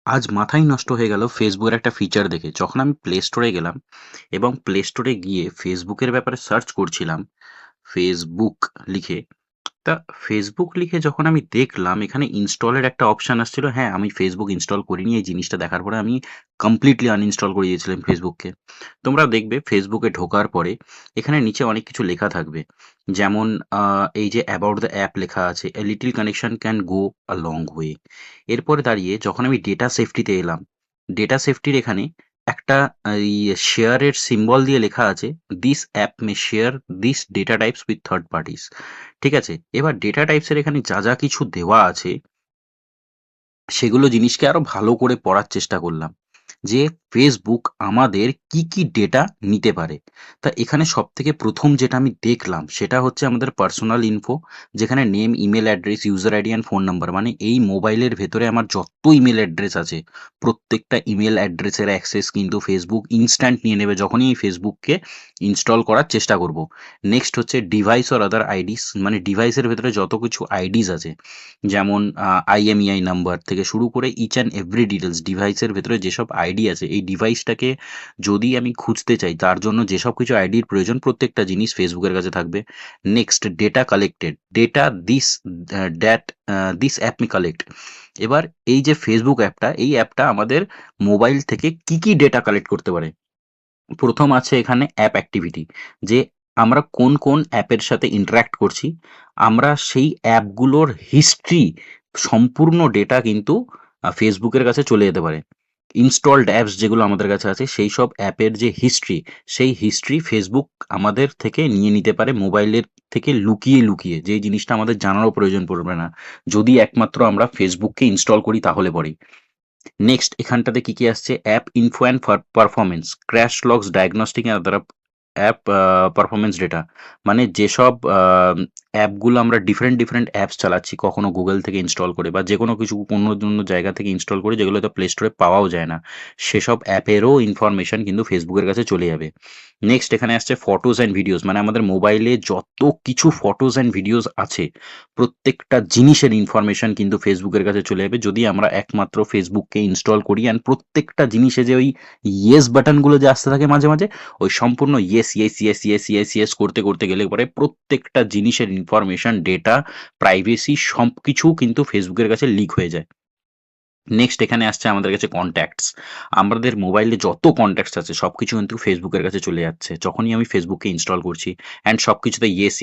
আজ মাথাই নষ্ট হয়ে গেল ফেসবুকের একটা ফিচার দেখে। যখন আমি প্লে স্টোরে গেলাম এবং প্লে স্টোরে গিয়ে ফেসবুকের ব্যাপারে সার্চ করছিলাম, ফেসবুক লিখে। তা ফেসবুক লিখে যখন আমি দেখলাম এখানে ইনস্টলের একটা অপশন আসছিল। হ্যাঁ, আমি ফেসবুক ইনস্টল করিনি। এই জিনিসটা দেখার পরে আমি কমপ্লিটলি আনইনস্টল করে দিয়েছিলাম ফেসবুককে। তোমরা দেখবে ফেসবুকে ঢোকার পরে এখানে নিচে অনেক কিছু লেখা থাকবে। যেমন এই যে অ্যাবাউট দ্য অ্যাপ লেখা আছে, "a little connection can go a long way." এরপরে দাঁড়িয়ে যখন আমি ডেটা সেফটিতে এলাম, ডেটা সেফটির এখানে একটা এই শেয়ারের সিম্বল দিয়ে লেখা আছে, "this app May share this data types with third parties." ঠিক আছে? এবার ডেটা টাইপসের এখানে যা কিছু দেওয়া আছে, সেগুলো জিনিসকে আরো ভালো করে পড়ার চেষ্টা করলাম। যে Facebook আমাদের কি ডেটা নিতে পারে। তা এখানে সবথেকে ১ম যেটা আমি দেখলাম সেটা হচ্ছে আমাদের পার্সোনাল ইনফো, যেখানে name, email address, user ID and phone number. মানে এই মোবাইলের ভেতরে আমার যত ইমেইল অ্যাড্রেস আছে, প্রত্যেকটা ইমেইল অ্যাড্রেসের অ্যাক্সেস কিন্তু Facebook ইনস্ট্যান্ট নিয়ে নেবে যখনই এই Facebookকে ইনস্টল করার চেষ্টা করব। নেক্সট হচ্ছে ডিভাইস অর আদার আইডিস, মানে ডিভাইসের ভেতরে যত কিছু আইডিস আছে, যেমন IMEI নাম্বার থেকে শুরু করে ইচ অ্যান্ড এভরি ডিটেলস, ডিভাইসের ভেতরে যেসব আইডি আছে, এই ডিভাইসটাকে যদি আমি খুঁজতে চাই তার জন্য যেসব কিছু আইডির প্রয়োজন প্রত্যেকটা জিনিস ফেসবুকের কাছে থাকবে। Next data collected, data this app me collect. এবার এই যে ফেসবুক অ্যাপটা, এই অ্যাপটা আমাদের মোবাইল থেকে কি ডেটা কালেক্ট করতে পারে। প্রথম আছে এখানে অ্যাপ অ্যাক্টিভিটি, যে আমরা কোন অ্যাপের সাথে ইন্টারাক্ট করছি, আমরা সেই অ্যাপগুলোর হিস্ট্রি, সম্পূর্ণ ডেটা কিন্তু ফেসবুকের কাছে চলে যেতে পারে। ইনস্টলড অ্যাপস যেগুলো আমাদের কাছে আছে সেই সব অ্যাপের যে হিস্ট্রি, সেই হিস্ট্রি ফেসবুক আমাদের থেকে নিয়ে নিতে পারে মোবাইলের থেকে লুকিয়ে যেই জিনিসটা আমাদের জানারও প্রয়োজন পড়বে না, যদি একমাত্র আমরা ফেসবুককে ইনস্টল করি তাহলে পরেই। নেক্সট এখানটাতে কি আসছে? App info and performance, crash logs, diagnostic and other app performance data. মানে যেসব অ্যাপগুলো আমরা ডিফারেন্ট অ্যাপস চালাচ্ছি কখনো গুগল থেকে ইনস্টল করে বা যে কোনো কিছু অন্য জায়গা থেকে ইনস্টল করে, যেগুলো হয়তো প্লে স্টোরে পাওয়াও যায় না, সেসব অ্যাপেরও ইনফরমেশন কিন্তু ফেসবুকের কাছে চলে যাবে। নেক্সট এখানে আসছে ফটোস অ্যান্ড ভিডিওস, মানে আমাদের মোবাইলে যত কিছু ফটোস অ্যান্ড ভিডিওস আছে প্রত্যেকটা জিনিসের ইনফরমেশন কিন্তু ফেসবুকের কাছে চলে যাবে যদি আমরা একমাত্র ফেসবুককে ইনস্টল করি। অ্যান্ড প্রত্যেকটা জিনিসে যে ওই ইয়েস বাটনগুলো যে আসতে থাকে মাঝে মাঝে, ওই সম্পূর্ণ ইয়েস করতে গেলে পরে প্রত্যেকটা জিনিসের ইনফরমেশন, ডেটা, প্রাইভেসি সবকিছু কিন্তু ফেসবুকের কাছে লিক হয়ে যায়। নেক্সট এখানে আসছে আমাদের কাছে কনট্যাক্টস। আমাদের মোবাইলে যত কনট্যাক্টস আছে সবকিছু কিন্তু ফেসবুকের কাছে চলে যাচ্ছে যখনই আমি ফেসবুককে ইনস্টল করছি। অ্যান্ড সবকিছুতে ইয়েস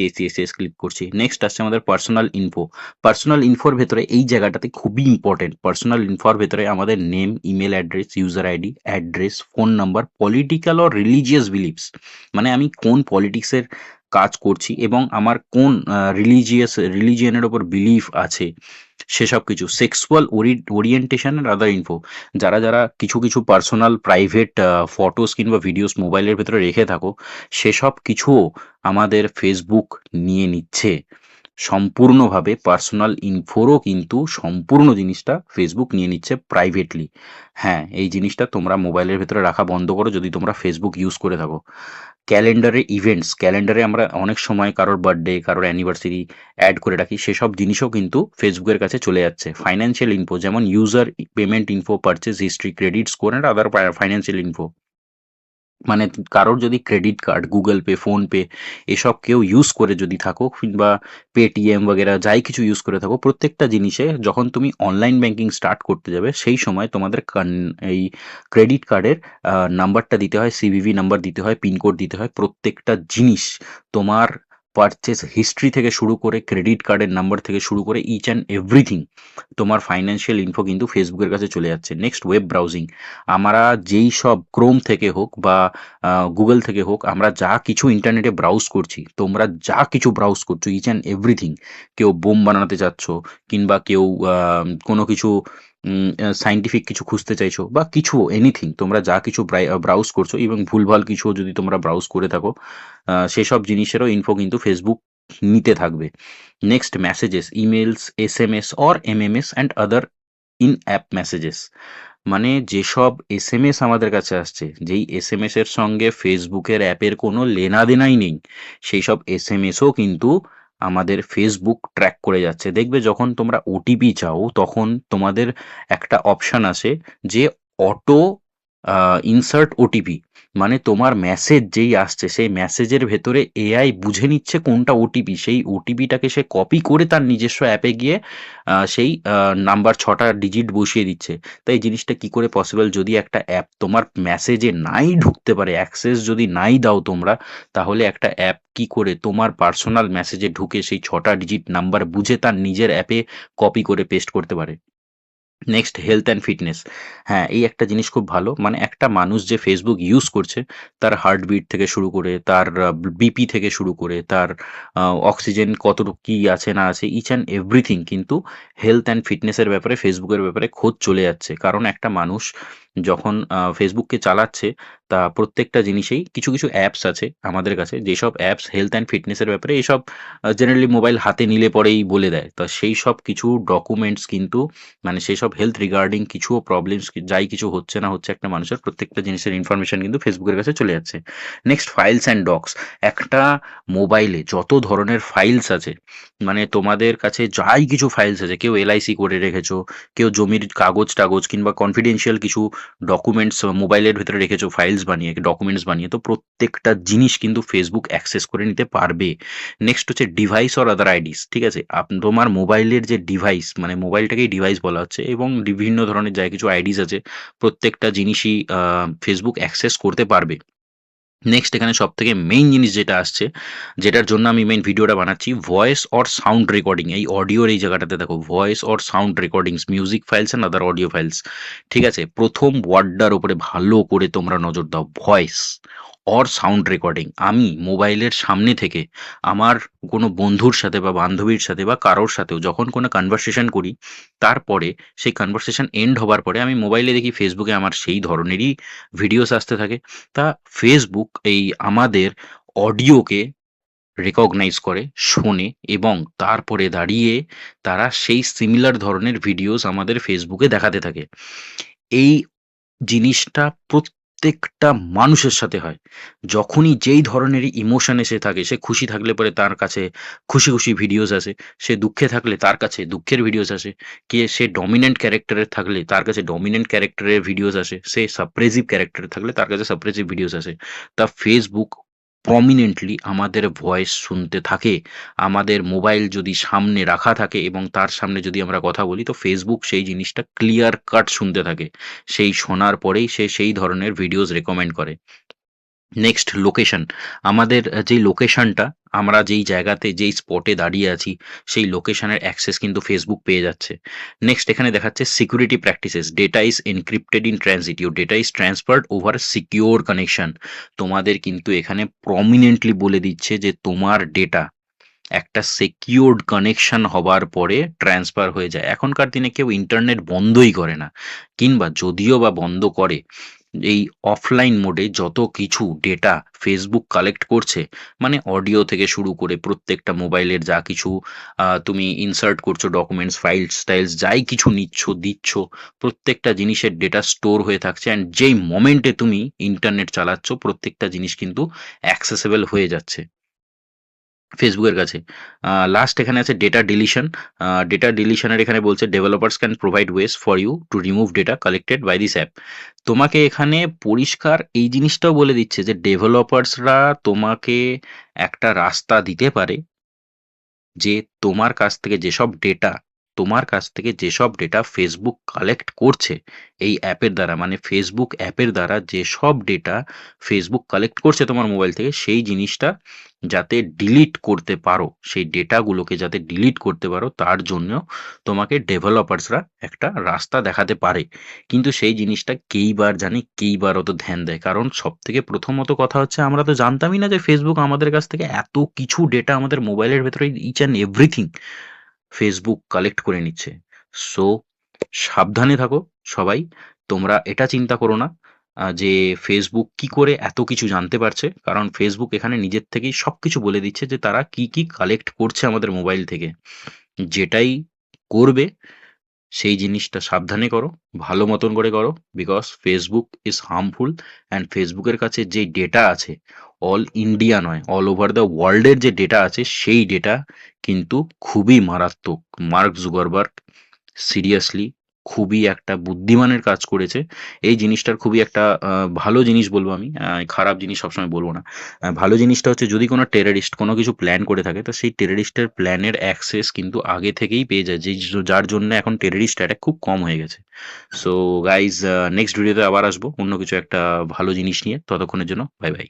ক্লিক করছি। নেক্সট আসছে আমাদের পার্সোনাল ইনফো। পার্সোনাল ইনফোর ভেতরে এই জায়গাটাতে খুবই ইম্পর্টেন্ট। পার্সোনাল ইনফোর ভেতরে আমাদের name, email address, user ID, address, phone number, political or religious believes, মানে আমি কোন পলিটিক্সের কাজ করছি এবং আমার কোন রিলিজিয়নের ওপর বিলিফ আছে, সেসব কিছু। সেক্সুয়াল ওরিয়েন্টেশন আর আদার ইনফো, যারা কিছু পার্সোনাল প্রাইভেট ফটোস কিংবা ভিডিওস মোবাইলের ভেতরে রেখে থাকো, সেসব কিছুও আমাদের ফেসবুক নিয়ে নিচ্ছে সম্পূর্ণভাবে। পার্সোনাল ইনফোরও কিন্তু সম্পূর্ণ জিনিসটা ফেসবুক নিয়ে নিচ্ছে প্রাইভেটলি। হ্যাঁ, এই জিনিসটা তোমরা মোবাইলের ভেতরে রাখা বন্ধ করো যদি তোমরা ফেসবুক ইউজ করে থাকো। ক্যালেন্ডারে ইভেন্টস, ক্যালেন্ডারে আমরা অনেক সময় কারোর বার্থডে, কারোর অ্যানিভার্সারি অ্যাড করে রাখি, সেসব জিনিসও কিন্তু ফেসবুকের কাছে চলে যাচ্ছে। ফাইন্যান্সিয়াল ইনফো, যেমন user payment info, purchase history, credit score and other financial info. মানে কারোর যদি credit card, Google pay, PhonePe এসব কেউ ইউজ করে যদি থাকো কিংবা পেটিএম বগেরা যাই কিছু ইউজ করে থাকো, প্রত্যেকটা জিনিসে যখন তুমি অনলাইন ব্যাংকিং স্টার্ট করতে যাবে সেই সময় তোমাদের এই ক্রেডিট কার্ডের নাম্বারটা দিতে হয়, সিভিভি নাম্বার দিতে হয়, পিনকোড দিতে হয়। প্রত্যেকটা জিনিস তোমার পারচেস হিস্ট্রি থেকে শুরু করে ক্রেডিট কার্ডের নাম্বার থেকে শুরু করে ইচ অ্যান্ড এভরিথিং, তোমার ফাইন্যান্সিয়াল ইনফো কিন্তু ফেসবুকের কাছে চলে যাচ্ছে। নেক্সট ওয়েব ব্রাউজিং, আমরা যেই সব ক্রোম থেকে হোক বা গুগল থেকে হোক, আমরা যা কিছু ইন্টারনেটে ব্রাউজ করছি, তোমরা যা কিছু ব্রাউজ করছো ইচ অ্যান্ড এভরিথিং, কেউ বোম বানাতে চাচ্ছ কিংবা কেউ কোনো কিছু সায়েন্টিফিক কিছু খুঁজতে চাইছো বা কিছু এনিথিং, তোমরা যা কিছু ব্রাউজ করছো এবং ভুলভাল কিছু যদি তোমরা ব্রাউজ করে থাকো, সেসব জিনিসেরও ইনফো কিন্তু ফেসবুক নিতে থাকবে। Next messages, emails, SMS or MMS and other in app messages, মানে যেসব SMS আমাদের কাছে আসছে, যেই SMS এর সঙ্গে ফেসবুকের অ্যাপের কোনো লেনাদেনাই নেই, সেই সব SMS ও কিন্তু আমাদের ফেসবুক ট্র্যাক করে যাচ্ছে। দেখবে যখন তোমরা ওটিপি চাও তখন তোমাদের একটা অপশন আসে যে অটো ইনসার্ট ওটিপি, মানে তোমার মেসেজ যেই আসছে সেই মেসেজের ভেতরে এআই বুঝে নিচ্ছে কোনটা ওটিপি, সেই ওটিপিটাকে সে কপি করে তার নিজস্ব অ্যাপে গিয়ে সেই নাম্বার ৬টা ডিজিট বসিয়ে দিচ্ছে। তাই এই জিনিসটা কি করে পসিবল? যদি একটা অ্যাপ তোমার মেসেজে নাই ঢুকতে পারে, অ্যাক্সেস যদি নাই দাও তোমরা, তাহলে একটা অ্যাপ কি করে তোমার পার্সোনাল মেসেজে ঢুকে সেই ৬টা ডিজিট নাম্বার বুঝে তার নিজের অ্যাপে কপি করে পেস্ট করতে পারে? Next health and fitness. হ্যাঁ, এই একটা জিনিস খুব ভালো। মানে একটা মানুষ যে ফেসবুক ইউজ করছে, তার হার্টবিট থেকে শুরু করে, তার বিপি থেকে শুরু করে, তার অক্সিজেন কতটুকু কি আছে না আছে, ইচ অ্যান্ড এভরিথিং কিন্তু হেলথ অ্যান্ড ফিটনেসের ব্যাপারে ফেসবুকের ব্যাপারে খোঁজ চলে যাচ্ছে। কারণ একটা মানুষ যখন ফেসবুককে চালাচ্ছে, তা প্রত্যেকটা জিনিসেই কিছু, কিছু অ্যাপস আছে আমাদের কাছে, যেসব অ্যাপস হেলথ অ্যান্ড ফিটনেসের ব্যাপারে এসব জেনারেলি মোবাইল হাতে নিলে পরেই বলে দেয়। তো সেই সব কিছু ডকুমেন্টস কিন্তু, মানে সেসব হেলথ রিগার্ডিং কিছুও প্রবলেমস যাই কিছু হচ্ছে না হচ্ছে একটা মানুষের, প্রত্যেকটা জিনিসের ইনফরমেশন কিন্তু ফেসবুকের কাছে চলে যাচ্ছে। Next files and docs. একটা মোবাইলে যত ধরনের ফাইলস আছে, মানে তোমাদের কাছে যাই কিছু ফাইলস আছে, কেউ এলআইসি করে রেখেছো, কেউ জমির কাগজ টাগজ কিংবা কনফিডেন্সিয়াল কিছু ডকুমেন্টস মোবাইলের ভেতরে রেখেছো, ফাইলস বানিয়ে ডকুমেন্টস বানিয়ে, তো প্রত্যেকটা জিনিস কিন্তু ফেসবুক অ্যাক্সেস করে নিতে পারবে। নেক্সট হচ্ছে ডিভাইস অর আদার আইডিস। ঠিক আছে, তোমার মোবাইলের যে ডিভাইস, মানে মোবাইলটাকেই ডিভাইস বলা হচ্ছে, এবং বিভিন্ন ধরনের যা কিছু আইডিস আছে, প্রত্যেকটা জিনিসই ফেসবুক অ্যাক্সেস করতে পারবে। নেক্সট এখানে সব থেকে মেইন জিনিস যেটা আসছে, যেটার জন্য আমি মেইন ভিডিওটা বানাচ্ছি, ভয়েস অর সাউন্ড রেকর্ডিং। এই অডিওর এই জায়গাটাতে দেখো, voice or sound recordings, music files and other audio files. ঠিক আছে, প্রথম ওয়ার্ডটার উপরে ভালো করে তোমরা নজর দাও, ভয়েস অর সাউন্ড রেকর্ডিং। আমি মোবাইলের সামনে থেকে আমার কোনো বন্ধুর সাথে বা বান্ধবীর সাথে বা কারোর সাথেও যখন কোনো কনভারসেশন করি, তারপরে সেই কনভারসেশন এন্ড হবার পরে আমি মোবাইলে দেখি ফেসবুকে আমার সেই ধরনেরই ভিডিওস আসতে থাকে। তা ফেসবুক এই আমাদের অডিওকে রেকগনাইজ করে, শোনে, এবং তারপরে দাঁড়িয়ে তারা সেই সিমিলার ধরনের ভিডিওস আমাদের ফেসবুকে দেখাতে থাকে। এই জিনিসটা প্রত্যেকটা মানুষের সাথে হয়। যখনই যেই ধরনেরই ইমোশন এসে থাকে, সে খুশি থাকলে পরে তার কাছে খুশি, খুশি ভিডিওস আসে। সে দুঃখে থাকলে তার কাছে দুঃখের ভিডিওস আসে। সে ডমিন্যান্ট ক্যারেক্টারের থাকলে তার কাছে ডমিন্যান্ট ক্যারেক্টারের ভিডিওস আসে। সে সাপ্রেসিভ ক্যারেক্টারে থাকলে তার কাছে সাপ্রেসিভ ভিডিওস আসে। তা ফেসবুক প্রমিনেন্টলি আমাদের ভয়েস শুনতে থাকে। আমাদের মোবাইল যদি সামনে রাখা থাকে এবং তার সামনে যদি আমরা কথা বলি, তো ফেসবুক সেই জিনিসটা ক্লিয়ার কাট শুনতে থাকে। সেই শোনার পরেই সে সেই ধরনের ভিডিওস রেকমেন্ড করে। Next location. আমাদের যেই লোকেশনটা, আমরা যেই জায়গাতে যেই স্পটে দাঁড়িয়ে আছি, সেই লোকেশনের অ্যাক্সেস কিন্তু ফেসবুক পেয়ে যাচ্ছে। নেক্সট এখানে দেখাচ্ছে security practices. Data is encrypted in transit, your data is transferred over secure connection. তোমাদের কিন্তু এখানে প্রমিনেন্টলি বলে দিচ্ছে যে তোমার ডেটা একটা সিকিউরড কানেকশন হবার পরে ট্রান্সফার হয়ে যায়। এখনকার দিনে কেউ ইন্টারনেট বন্ধই করে না, কিংবা যদিও বা বন্ধ করে, এই অফলাইন মোডে যত কিছু ডেটা ফেসবুক কালেক্ট করছে, মানে অডিও থেকে শুরু করে প্রত্যেকটা মোবাইলের যা কিছু তুমি ইনসার্ট করছো, ডকুমেন্টস, ফাইলস টাইলস যাই কিছু নিচ্ছ দিচ্ছ, প্রত্যেকটা জিনিসের ডেটা স্টোর হয়ে থাকছে, অ্যান্ড যেই মোমেন্টে তুমি ইন্টারনেট চালাচ্ছ, প্রত্যেকটা জিনিস কিন্তু অ্যাক্সেসেবল হয়ে যাচ্ছে ফেসবুকের কাছে। লাস্ট এখানে আছে ডেটা ডিলিশন। ডেটা ডিলিশনের এখানে বলছে developers can provide ways for you to remove data collected by this app. তোমাকে এখানে পরিষ্কার এই জিনিসটাও বলে দিচ্ছে যে ডেভেলপার্সরা তোমাকে একটা রাস্তা দিতে পারে, যে তোমার কাছ থেকে যেসব ডেটা ফেসবুক কালেক্ট করছে এই অ্যাপের দ্বারা, মানে ফেসবুক অ্যাপের দ্বারা যেসব ডেটা ফেসবুক কালেক্ট করছে তোমার মোবাইল থেকে, সেই জিনিসটা যাতে ডিলিট করতে পারো, সেই ডেটাগুলোকে যাতে ডিলিট করতে পারো, তার জন্য তোমাকে ডেভেলপার্সরা একটা রাস্তা দেখাতে পারে। কিন্তু সেই জিনিসটা কেইবার জানে, কেইবার অত ধ্যান দেয়। কারণ সব থেকে প্রথমত কথা হচ্ছে, আমরা তো জানতামই না যে ফেসবুক আমাদের কাছ থেকে এত কিছু ডেটা আমাদের মোবাইলের ভেতরে each and everything Facebook collect করে নিচ্ছে। সো সাবধানে থাকো সবাই। তোমরা এটা চিন্তা করো না যে ফেসবুক কি করে এত কিছু জানতে পারছে, কারণ ফেসবুক এখানে নিজের থেকেই সবকিছু বলে দিচ্ছে যে তারা কি কি কালেক্ট করছে আমাদের মোবাইল থেকে। যেটাই করবে সেই জিনিসটা সাবধানে করো, ভালো মতন করে করো, because Facebook is harmful, and ফেসবুকের কাছে যে ডেটা আছে অল ইন্ডিয়া নয়, অল ওভার দ্য ওয়ার্ল্ডের যে ডেটা আছে সেই ডেটা কিন্তু খুবই মারাত্মক। মার্ক জুকারবার্গ সিরিয়াসলি খুবই একটা বুদ্ধিমানের কাজ করেছে। এই জিনিসটার খুবই একটা ভালো জিনিস বলবো আমি, খারাপ জিনিস সবসময় বলবো না। ভালো জিনিসটা হচ্ছে যদি কোনো টেররিস্ট কোনো কিছু প্ল্যান করে থাকে তো সেই টেররিস্টের প্ল্যানের অ্যাক্সেস কিন্তু আগে থেকেই পেয়ে যায়, যার জন্য এখন টেররিস্ট অ্যাটাক খুব কম হয়ে গেছে। সো গাইজ, নেক্সট ভিডিওতে আবার আসবো অন্য কিছু একটা ভালো জিনিস নিয়ে। ততক্ষণের জন্য বাই বাই।